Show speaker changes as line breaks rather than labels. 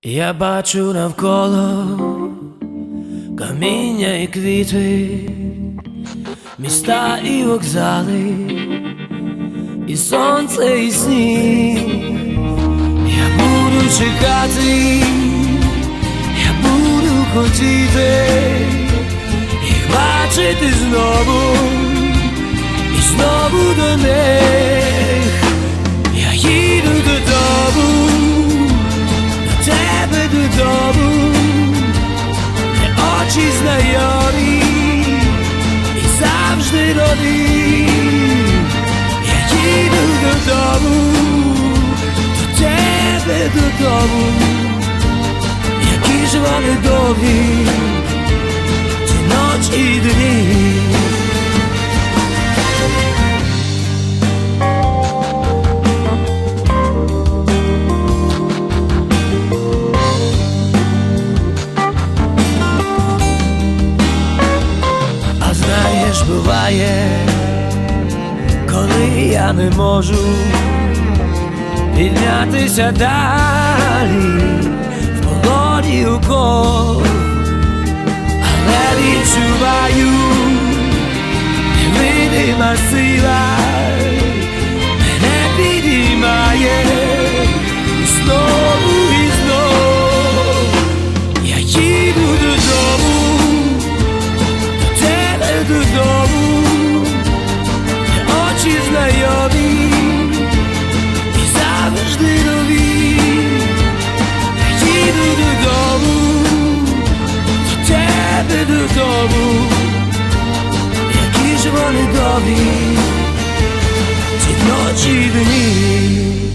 Я бачу навколо каміння і квіти, міста і вокзали, і сонце, і сніг. Я буду чекати, я буду хотіти їх бачити знову, і знову до них. Я їду додому, до тебе додому, де очі знайомі і завжди нові. Я їду додому, до тебе додому, які ж вони довгі, ці ночі і дні. Знаєш, буває, коли я не можу піднятися далі в полоні укол, але відчуваю, невидима сила мене підіймає знову і знов. Я їду додому, додому, де очі знайомі і завжди нові. Я їду додому, до тебе додому, які ж вони довгі, ці ночі і дні.